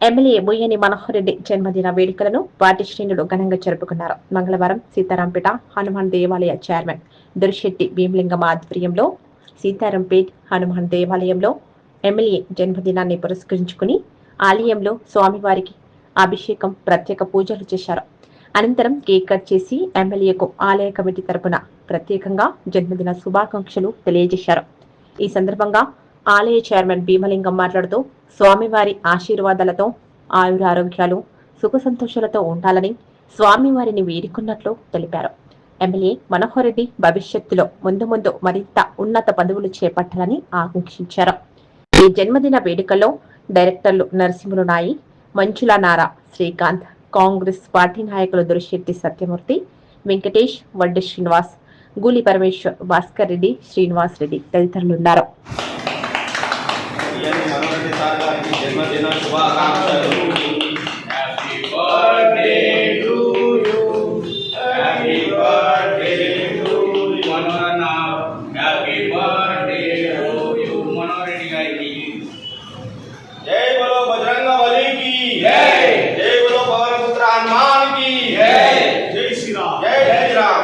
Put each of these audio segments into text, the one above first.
MLA Buyyani Manohar Reddy జన్మదిన వేడుకలను party శ్రేణులు ఘనంగా జరుపుకున్నారు. మంగళవారం సీతారాంపేట హనుమాన్ దేవాలయ చైర్మన్ దురిశెట్టి భీమలింగం ఆధ్వర్యంలో సీతారాంపేట్ హనుమాన్ దేవాలయంలో ఎమ్మెల్యే జన్మదినాన్ని పురస్కరించుకుని ఆలయంలో స్వామివారికి అభిషేకం, ప్రత్యేక పూజలు చేశారు. అనంతరం కేక్ కట్ చేసి ఎమ్మెల్యేకు ఆలయ కమిటీ తరపున ప్రత్యేకంగా జన్మదిన శుభాకాంక్షలు తెలియజేశారు. ఈ సందర్భంగా ఆలయ చైర్మన్ భీమలింగం మాట్లాడుతూ స్వామివారి ఆశీర్వాదాలతో ఆయురారోగ్యాలు, సుఖ సంతోషాలతో ఉండాలని స్వామివారిని వేడుకున్నట్లు తెలిపారు. ఎమ్మెల్యే మనోహర్ రెడ్డి భవిష్యత్తులో ముందు ముందు మరింత ఉన్నత పదవులు చేపట్టాలని ఆకాంక్షించారు. ఈ జన్మదిన వేడుకల్లో డైరెక్టర్లు నరసింహులు నాయి, మంచుల నారా, శ్రీకాంత్, కాంగ్రెస్ పార్టీ నాయకులు దురిశెట్టి సత్యమూర్తి, వెంకటేష్, వడ్డీ శ్రీనివాస్, గూలి పరమేశ్వర్, భాస్కర్ రెడ్డి, శ్రీనివాస్ రెడ్డి తదితరులున్నారు. జన్మదిన శుభాకాంక్షలు. Happy birthday to you, happy birthday to you మనోరన్న, happy birthday to you Manoreddy గారికి. జై బలో బజరంగ బలికి జై, జై బలో పవనపుత్ర హనుమాన్కి జై, జై శ్రీరామ్, జై శ్రీరామ్.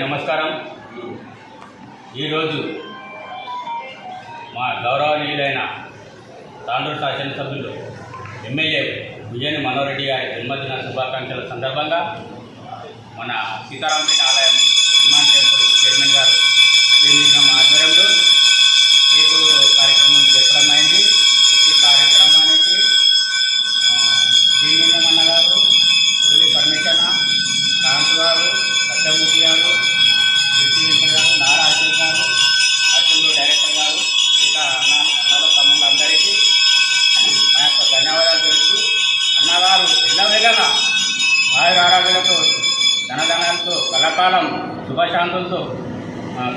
నమస్కారం. ఈరోజు మా గౌరవనీయులైన తాండూరు శాసనసభ్యులు ఎమ్మెల్యే బుయ్యని మనోహర్ రెడ్డి గారి జన్మదిన శుభాకాంక్షల సందర్భంగా మన సీతారాంపేట ఆలయం హనుమాన్ టెంపుల్ చైర్మన్ గారు భీమలింగం ఆధ్వర్యంలో కేకు కార్యక్రమం చెప్పడం అయింది. ఈ కార్యక్రమానికి భీమలింగం అన్న గారు, గూలి పరమేశ్వర, కాంత్ గారు, సత్యమూర్తి గారు, గారు, నారా అశోక్ గారు, అశోక్ డైరెక్టర్ గారు, ఇంకా అన్నల తమ్ముళ్ళందరికీ మా యొక్క ధన్యవాదాలు తెలుస్తూ, అన్నగారు ఎల్లవేళలా ఆయురారోగ్యాలతో, ధనధనాలతో, కలకాలం శుభశాంతులతో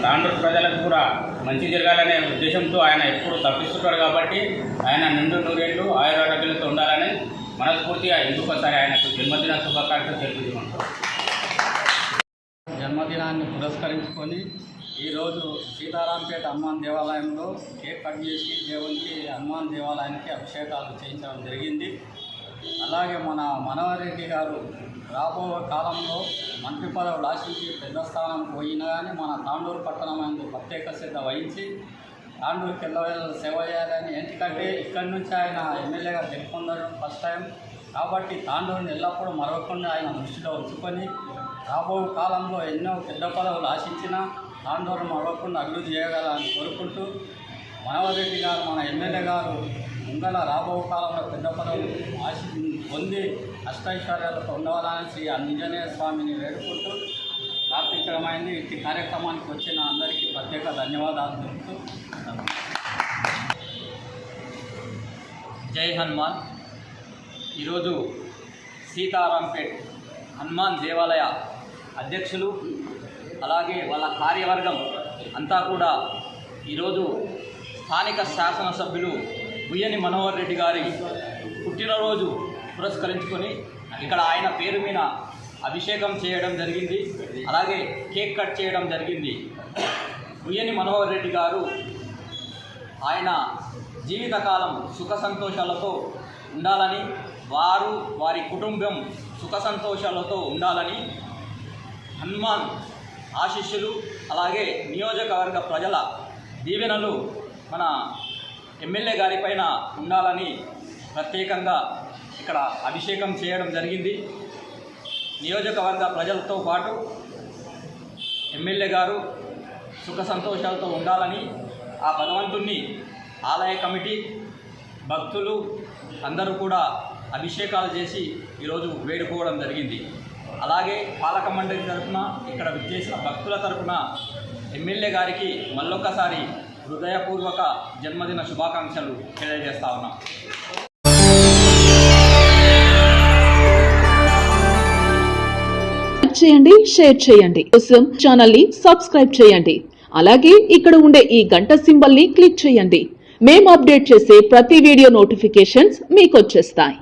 తాండూరు ప్రజలకు కూడా మంచి జరగాలనే ఉద్దేశంతో ఆయన ఎప్పుడు తప్పిస్తుంటాడు. కాబట్టి ఆయన నిండు నూరేళ్లు ఆయురారోగ్యాలతో ఉండాలని మనస్ఫూర్తిగా ఇంకొకసారి ఆయనకు జన్మదిన శుభాకాంక్షలు తెలుపుతున్నాం. జన్మదినాన్ని పురస్కరించుకొని ఈరోజు సీతారాంపేట హనుమాన్ దేవాలయంలో కేక్ కట్ చేసి దేవునికి హనుమాన్ దేవాలయానికి అభిషేకాలు చేయించడం జరిగింది. అలాగే మన మనోహర్ రెడ్డి గారు రాబో కాలంలో మంత్రి పదవులు ఆశించి పెద్ద స్థానం పోయినా కానీ మన తాండూరు పట్టణం అందు ప్రత్యేక శ్రద్ధ వహించి తాండూరుకి ఎల్లవేళ సేవ చేయాలని, ఎందుకంటే ఇక్కడి నుంచి ఆయన ఎమ్మెల్యేగా గెలుపొందడం ఫస్ట్ టైం కాబట్టి తాండూరుని ఎల్లప్పుడూ మరవకుండా ఆయన దృష్టిలో ఉంచుకొని రాబో కాలంలో ఎన్నో పెద్ద పదవులు ఆశించిన తాండూరు మరవకుండా అభివృద్ధి చేయగలని కోరుకుంటూ, మనోహర్ రెడ్డి గారు మన ఎమ్మెల్యే గారు ముంగల రాబో కాలంలో పెద్ద పదవులు పొంది అష్టైశ్వర్యాలతో ఉండవాలని శ్రీ ఆంజనేయ స్వామిని వేడుకుంటూ ప్రార్థించడమైంది. ఈ కార్యక్రమానికి వచ్చిన అందరికీ ప్రత్యేక ధన్యవాదాలు తెలుపుతూ జై హనుమాన్. ఈరోజు సీతారాంపేట్ హనుమాన్ దేవాలయ అధ్యక్షులు అలాగే వాళ్ళ కార్యవర్గం అంతా కూడా ఈరోజు స్థానిక శాసనసభ్యులు బుయ్యని మనోహర్ రెడ్డి గారి పుట్టినరోజు పురస్కరించుకొని ఇక్కడ ఆయన పేరు మీద అభిషేకం చేయడం జరిగింది. అలాగే కేక్ కట్ చేయడం జరిగింది. బుయ్యని మనోహర్ రెడ్డి గారు ఆయన జీవితకాలం సుఖ సంతోషాలతో ఉండాలని, వారి కుటుంబం సుఖ సంతోషాలతో ఉండాలని హనుమాన్ ఆశీస్సులు అలాగే నియోజకవర్గ ప్రజల దీవెనలు మన ఎమ్మెల్యే గారి పైన ఉండాలని ప్రత్యేకంగా ఇక్కడ అభిషేకం చేయడం జరిగింది. నియోజకవర్గ ప్రజలతో పాటు ఎమ్మెల్యే గారు సుఖ సంతోషాలతో ఉండాలని ఆ భగవంతుణ్ణి ఆలయ కమిటీ, భక్తులు అందరూ కూడా అభిషేకాలు చేసి ఈరోజు వేడుకోవడం జరిగింది. అలాగే పాలక మండలి తరఫున ఇక్కడ విచ్చేసిన భక్తుల తరఫున ఎమ్మెల్యే గారికి మళ్ళొక్కసారి హృదయపూర్వక జన్మదిన శుభాకాంక్షలు తెలియజేస్తా ఉన్నాం. చేయండి, షేర్ చేయండి, కోసం ఛానల్ ని సబ్స్క్రైబ్ చేయండి. అలాగే ఇక్కడ ఉండే ఈ గంట సింబల్ ని క్లిక్ చేయండి. మేము అప్డేట్ చేసే ప్రతి వీడియో నోటిఫికేషన్స్ మీకు వచ్చేస్తాయి.